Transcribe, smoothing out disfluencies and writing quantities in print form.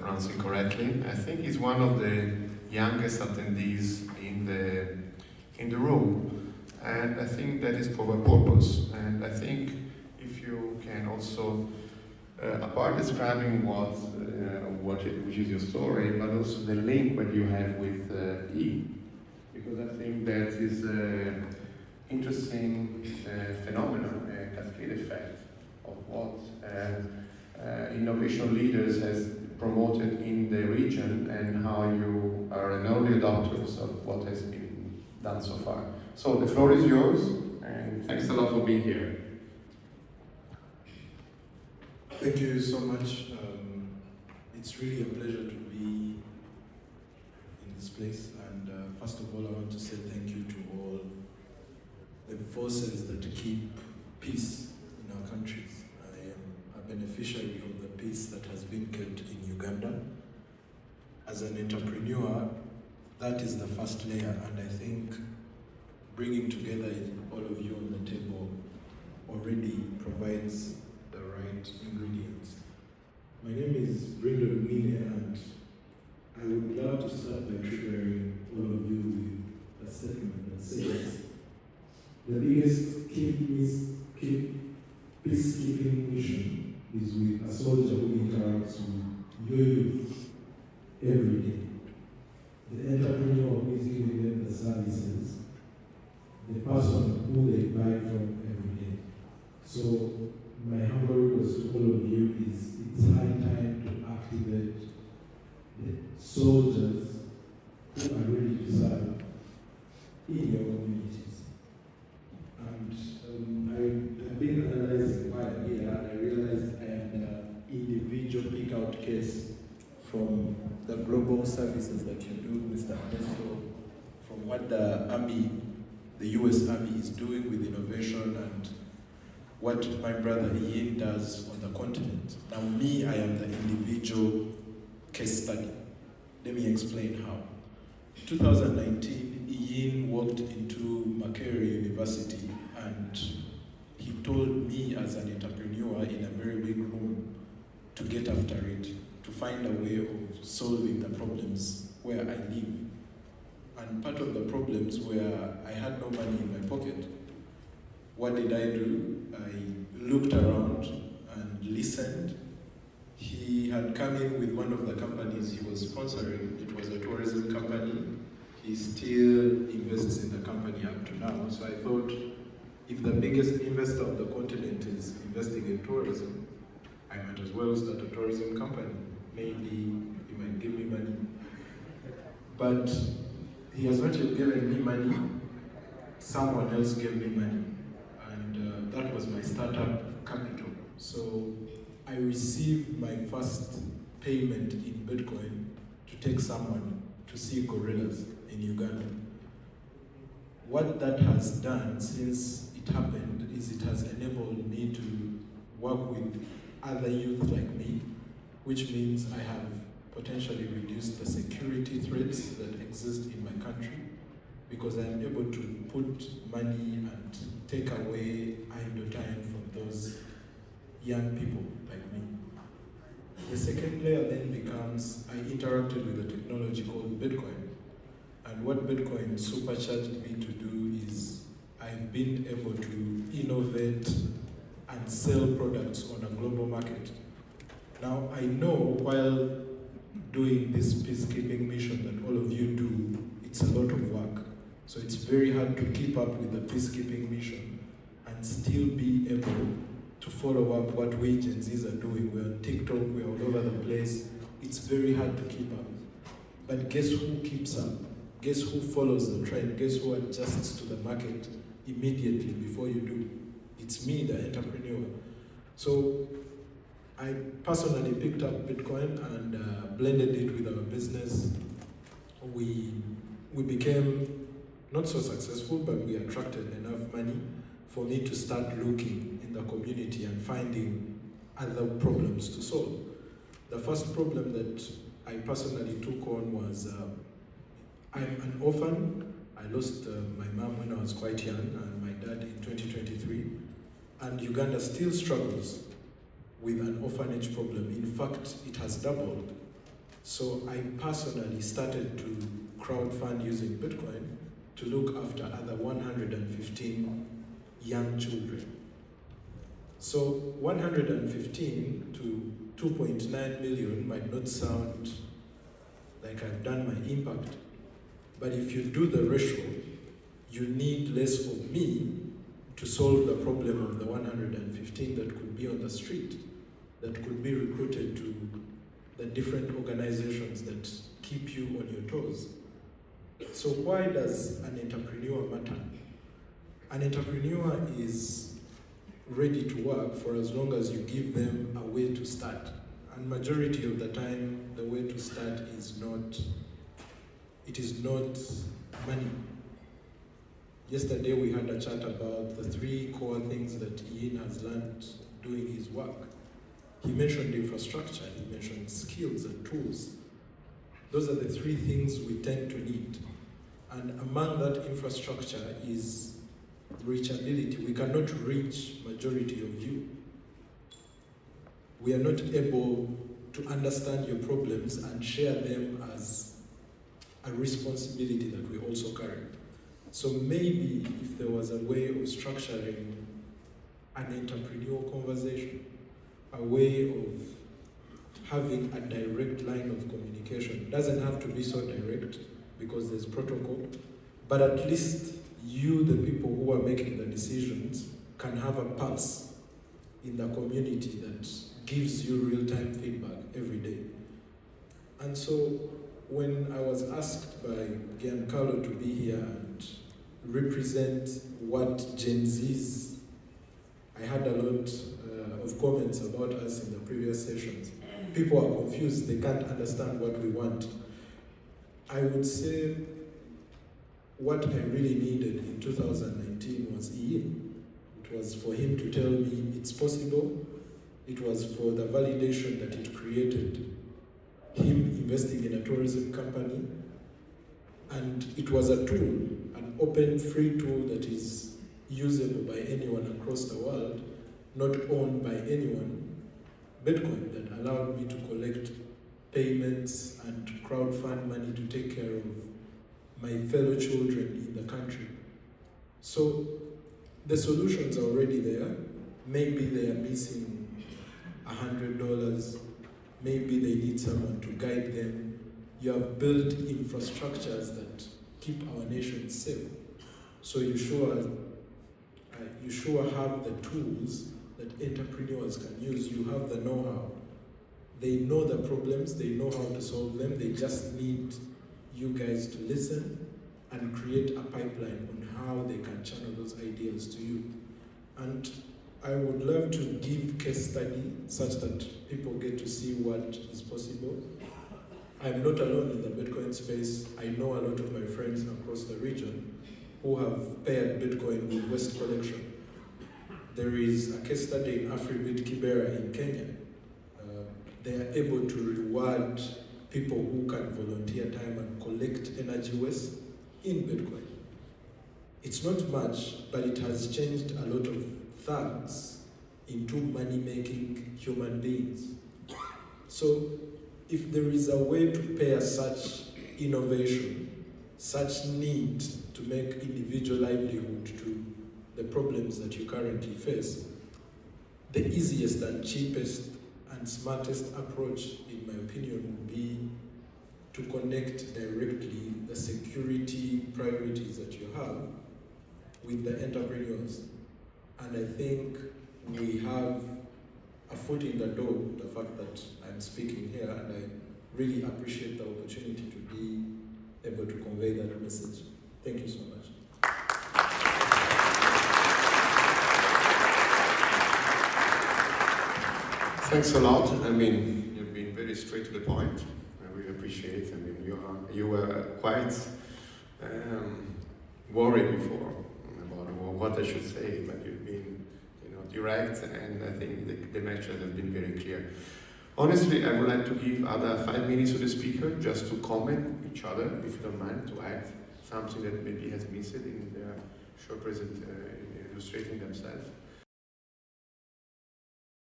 pronouncing correctly. I think he's one of the youngest attendees in the room, and I think that is for a purpose. And I think if you can also, apart describing which is your story, but also the link that you have with E, because I think that is an interesting phenomenon, a cascade effect of what innovation leaders has promoted in the region and how you are an early adopters of what has been done so far. So the floor is yours, and thanks a lot for being here. Thank you so much. It's really a pleasure to be in this place, and first of all I want to say thank you to all the forces that keep peace in our countries. I am a beneficiary of the peace that has been kept in Uganda. As an entrepreneur, that is the first layer, and I think bringing together all of you on the table already provides the right ingredients. My name is Brendan Mine, and I would love to start by triggering all of you with a statement that says the biggest peacekeeping mission is with a soldier who interacts with your youth every day. The entrepreneur who is giving them the services, the person who they buy from every day. So my humble request to all of you is it's high time to activate the soldiers who are ready to serve in your communities. And I've been analyzing why I'm here, and I realized I am the individual pick-out case from the global services that you do, Mr. Ernesto, from what the Army, the US Army is doing with innovation, and what my brother Ian does on the continent. Now me, I am the individual case study. Let me explain how. In 2019, Ian walked into Makerere University and he told me as an entrepreneur in a very big room to get after it, to find a way of solving the problems where I live. And part of the problems where I had no money in my pocket. What did I do? I looked around and listened. He had come in with one of the companies he was sponsoring. It was a tourism company. He still invests in the company up to now. So I thought, if the biggest investor of the continent is investing in tourism, I might as well start a tourism company. Maybe he might give me money. But he has not yet given me money. Someone else gave me money. And that was my startup capital. So I received my first payment in Bitcoin to take someone to see gorillas in Uganda. What that has done since it happened is it has enabled me to work with other youth like me, which means I have potentially reduced the security threats that exist in my country, because I am able to put money and take away idle time from those young people like me. The second layer then becomes, I interacted with a technology called Bitcoin. And what Bitcoin supercharged me to do is I've been able to innovate and sell products on a global market. Now I know while doing this peacekeeping mission that all of you do, it's a lot of work. So it's very hard to keep up with the peacekeeping mission and still be able to follow up what we Gen Zs are doing. We're on TikTok, we're all over the place. It's very hard to keep up. But guess who keeps up? Guess who follows the trend? Guess who adjusts to the market immediately before you do? It's me, the entrepreneur. So I personally picked up Bitcoin and blended it with our business. We became not so successful, but we attracted enough money for me to start looking in the community and finding other problems to solve. The first problem that I personally took on was I'm an orphan. I lost my mom when I was quite young and my dad in 2023. And Uganda still struggles with an orphanage problem. In fact, it has doubled. So I personally started to crowdfund using Bitcoin to look after other 115 young children. So 115 to 2.9 million might not sound like I've done my impact, but if you do the ratio, you need less of me to solve the problem of the 115 that could be on the street, that could be recruited to the different organizations that keep you on your toes. So why does an entrepreneur matter? An entrepreneur is ready to work for as long as you give them a way to start. And majority of the time, the way to start is not money. Yesterday we had a chat about the 3 core things that Ian has learned doing his work. He mentioned infrastructure, he mentioned skills and tools. Those are the 3 things we tend to need. And among that infrastructure is reachability. We cannot reach majority of you. We are not able to understand your problems and share them as a responsibility that we also carry. So maybe if there was a way of structuring an entrepreneurial conversation, a way of having a direct line of communication. It doesn't have to be so direct because there's protocol, but at least you, the people who are making the decisions, can have a pulse in the community that gives you real-time feedback every day. And so when I was asked by Giancarlo to be here and represent what Gen Zs, I had a lot of comments about us in the previous sessions. People are confused, they can't understand what we want. I would say what I really needed in 2019 was Ian. It was for him to tell me it's possible. It was for the validation that it created, him investing in a tourism company. And it was a tool, an open, free tool that is usable by anyone across the world, not owned by anyone. Bitcoin that allowed me to collect payments and crowdfund money to take care of my fellow children in the country. So the solutions are already there. Maybe they are missing $100. Maybe they need someone to guide them. You have built infrastructures that keep our nation safe. So you sure have the tools that entrepreneurs can use. You have the know-how. They know the problems, they know how to solve them. They just need you guys to listen and create a pipeline on how they can channel those ideas to you. And I would love to give case study such that people get to see what is possible. I'm not alone in the Bitcoin space. I know a lot of my friends across the region who have paired Bitcoin with West Collection. There is a case study in Peacekeepers in Kenya. They are able to reward people who can volunteer time and collect energy waste in Bitcoin. It's not much, but it has changed a lot of thugs into money-making human beings. So if there is a way to pair such innovation, such need to make individual livelihood to the problems that you currently face, the easiest and cheapest and smartest approach, in my opinion, would be to connect directly the security priorities that you have with the entrepreneurs. And I think we have a foot in the door, the fact that I'm speaking here, and I really appreciate the opportunity to be able to convey that message. Thank you so much. Thanks a lot. I mean, you've been very straight to the point. I really appreciate it. I mean, you were quite worried before about what I should say, but you've been, direct, and I think the message has been very clear. Honestly, I would like to give other 5 minutes to the speaker just to comment each other, if you don't mind, to add something that maybe has missed in their short present illustrating themselves.